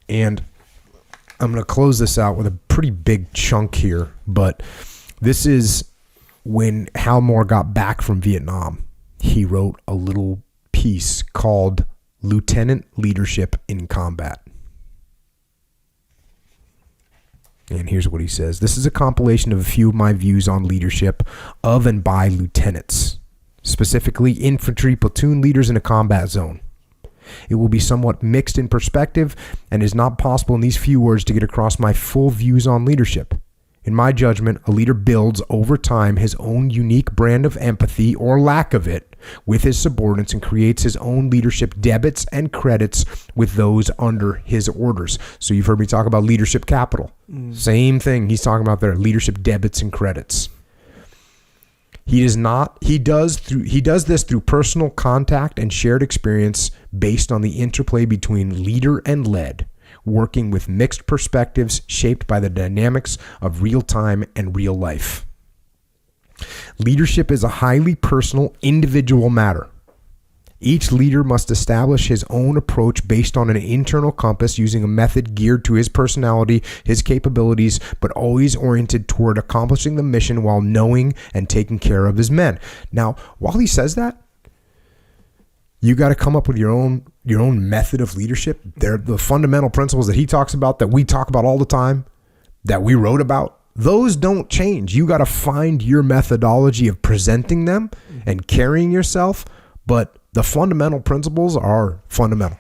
And I'm going to close this out with a pretty big chunk here, but this is when Hal Moore got back from Vietnam. He wrote a little piece called Lieutenant Leadership in Combat. And here's what he says. This is a compilation of a few of my views on leadership of and by lieutenants, specifically infantry platoon leaders in a combat zone. It will be somewhat mixed in perspective and is not possible in these few words to get across my full views on leadership. In my judgment, a leader builds over time his own unique brand of empathy or lack of it with his subordinates and creates his own leadership debits and credits with those under his orders. So you've heard me talk about leadership capital. Same thing he's talking about there, leadership debits and credits. He does this through personal contact and shared experience based on the interplay between leader and led, working with mixed perspectives shaped by the dynamics of real time and real life. Leadership is a highly personal, individual matter. Each leader must establish his own approach based on an internal compass using a method geared to his personality, his capabilities, but always oriented toward accomplishing the mission while knowing and taking care of his men. Now, while he says that, you got to come up with your own method of leadership. They're the fundamental principles that he talks about, that we talk about all the time, that we wrote about. Those don't change. You got to find your methodology of presenting them and carrying yourself, but the fundamental principles are fundamental.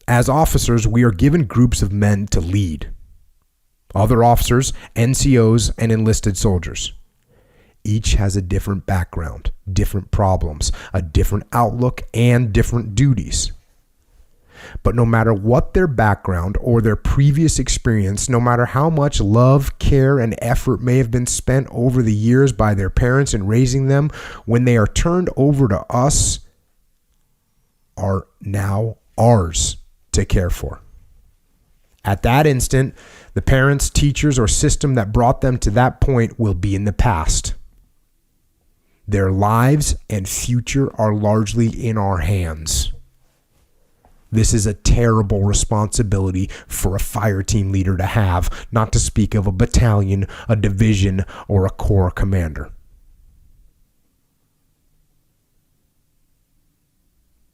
As officers, we are given groups of men to lead. Other officers, NCOs, and enlisted soldiers. Each has a different background, different problems, a different outlook, and different duties. But no matter what their background or their previous experience, no matter how much love, care, and effort may have been spent over the years by their parents in raising them, when they are turned over to us, are now ours to care for. At that instant, the parents, teachers, or system that brought them to that point will be in the past. Their lives and future are largely in our hands. This is a terrible responsibility for a fire team leader to have, not to speak of a battalion, a division, or a corps commander.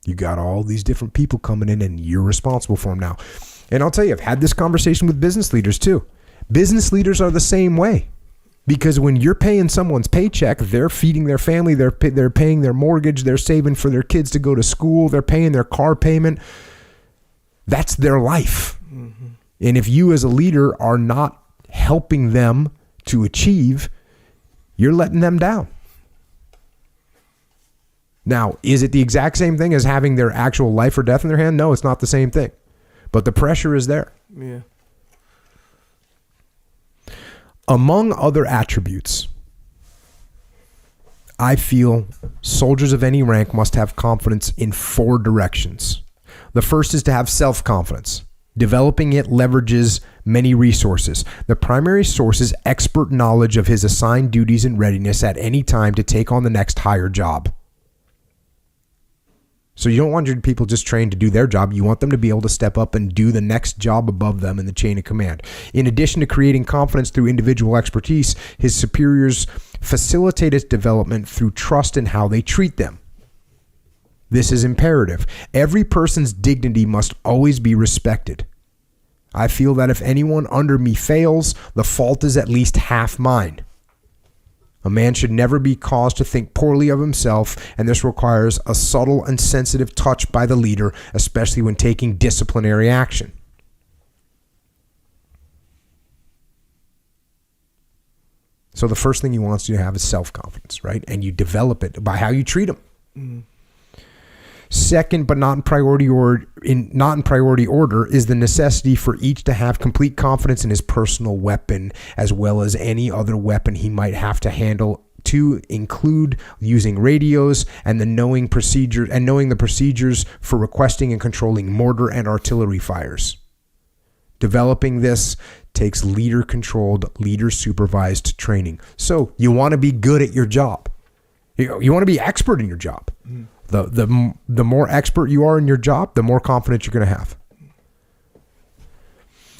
You got all these different people coming in and you're responsible for them now. And I'll tell you, I've had this conversation with business leaders too. Business leaders are the same way. Because when you're paying someone's paycheck, they're feeding their family, they're paying their mortgage, they're saving for their kids to go to school, they're paying their car payment. That's their life. Mm-hmm. And if you as a leader are not helping them to achieve, you're letting them down. Now, is it the exact same thing as having their actual life or death in their hand? No, it's not the same thing. But the pressure is there. Yeah. Among other attributes, I feel soldiers of any rank must have confidence in 4 directions. The first is to have self-confidence. Developing it leverages many resources. The primary source is expert knowledge of his assigned duties and readiness at any time to take on the next higher job. So you don't want your people just trained to do their job. You want them to be able to step up and do the next job above them in the chain of command. In addition to creating confidence through individual expertise, his superiors facilitate its development through trust in how they treat them. This is imperative. Every person's dignity must always be respected. I feel that if anyone under me fails, the fault is at least half mine. A man should never be caused to think poorly of himself, and this requires a subtle and sensitive touch by the leader, especially when taking disciplinary action. So the first thing he wants you to have is self-confidence, right? And you develop it by how you treat him. Mm. Second, but not in priority order, is the necessity for each to have complete confidence in his personal weapon, as well as any other weapon he might have to handle, to include using radios and knowing the procedures for requesting and controlling mortar and artillery fires. Developing this takes leader-controlled, leader-supervised training. So you want to be good at your job. You want to be expert in your job. The more expert you are in your job, the more confidence you're going to have.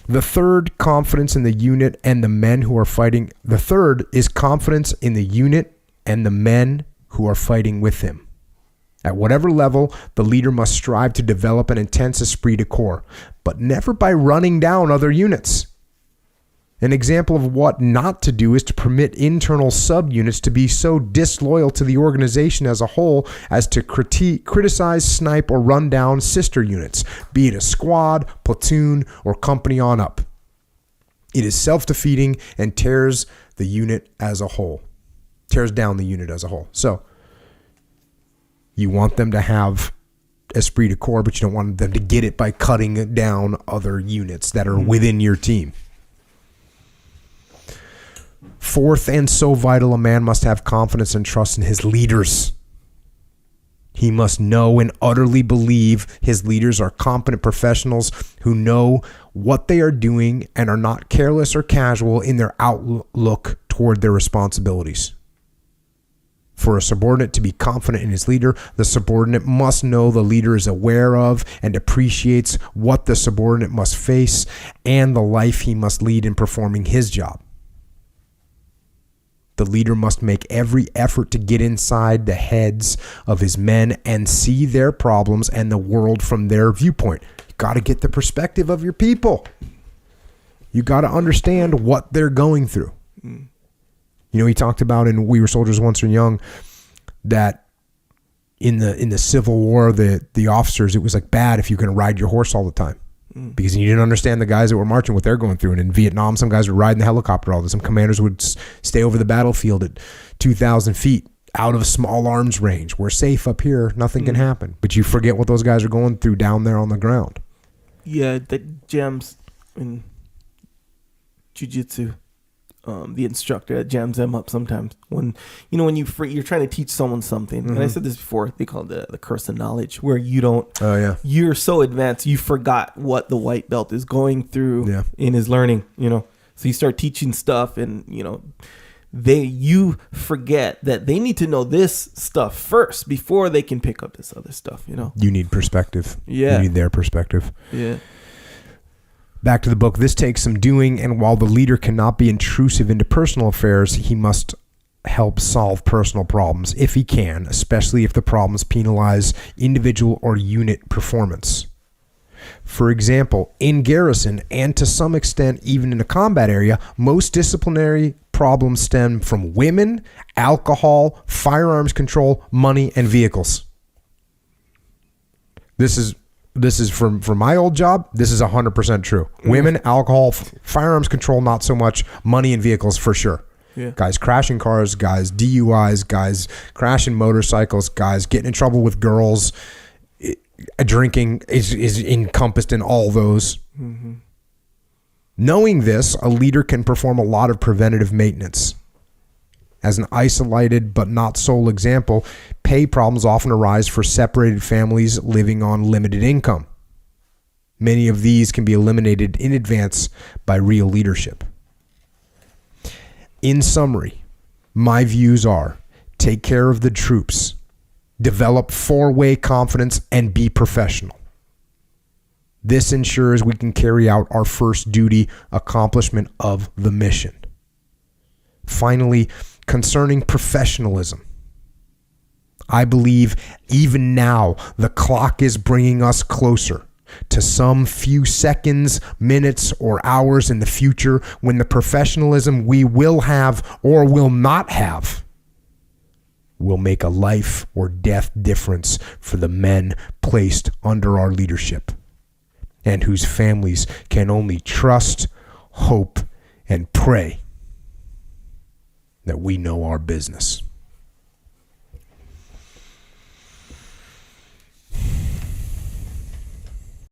The third, confidence in the unit and the men who are fighting. The third is confidence in the unit and the men who are fighting with him. At whatever level, the leader must strive to develop an intense esprit de corps, but never by running down other units. An example of what not to do is to permit internal subunits to be so disloyal to the organization as a whole as to criticize, snipe, or run down sister units, be it a squad, platoon, or company on up. It is self-defeating and tears the unit as a whole. Tears down the unit as a whole. So, you want them to have esprit de corps, but you don't want them to get it by cutting down other units that are within your team. Fourth, and so vital, a man must have confidence and trust in his leaders. He must know and utterly believe his leaders are competent professionals who know what they are doing and are not careless or casual in their outlook toward their responsibilities. For a subordinate to be confident in his leader, the subordinate must know the leader is aware of and appreciates what the subordinate must face and the life he must lead in performing his job. The leader must make every effort to get inside the heads of his men and see their problems and the world from their viewpoint. You got to get the perspective of your people. You got to understand what they're going through. You know, he talked about in We Were Soldiers Once When Young that in the Civil War, the officers, it was like bad if you can ride your horse all the time. Because you didn't understand the guys that were marching, what they're going through. And in Vietnam, some guys were riding the helicopter all the time. Some commanders would stay over the battlefield at 2,000 feet out of small arms range. We're safe up here. Nothing can happen. But you forget what those guys are going through down there on the ground. Yeah, that jams in jiu-jitsu. The instructor that jams them up sometimes when you're trying to teach someone something. And I said this before, they call it the curse of knowledge, where you don't, you're so advanced, you forgot what the white belt is going through in his learning, so you start teaching stuff and, you forget that they need to know this stuff first before they can pick up this other stuff, You need perspective. Yeah. You need their perspective. Yeah. Back to the book. This takes some doing, and while the leader cannot be intrusive into personal affairs, he must help solve personal problems if he can, especially if the problems penalize individual or unit performance. For example, in garrison, and to some extent even in a combat area, most disciplinary problems stem from women, alcohol, firearms control, money, and vehicles. This is from my old job. This is 100% true. Women, alcohol, firearms control, not so much. Money and vehicles for sure. Yeah. Guys crashing cars, guys DUIs, guys crashing motorcycles, guys getting in trouble with girls. Drinking is encompassed in all those. Mm-hmm. Knowing this, a leader can perform a lot of preventative maintenance. As an isolated but not sole example, pay problems often arise for separated families living on limited income. Many of these can be eliminated in advance by real leadership. In summary, my views are: take care of the troops, develop four-way confidence, and be professional. This ensures we can carry out our first duty, accomplishment of the mission. Finally, concerning professionalism, I believe even now the clock is bringing us closer to some few seconds, minutes, or hours in the future when the professionalism we will have or will not have will make a life or death difference for the men placed under our leadership and whose families can only trust, hope, and pray that we know our business.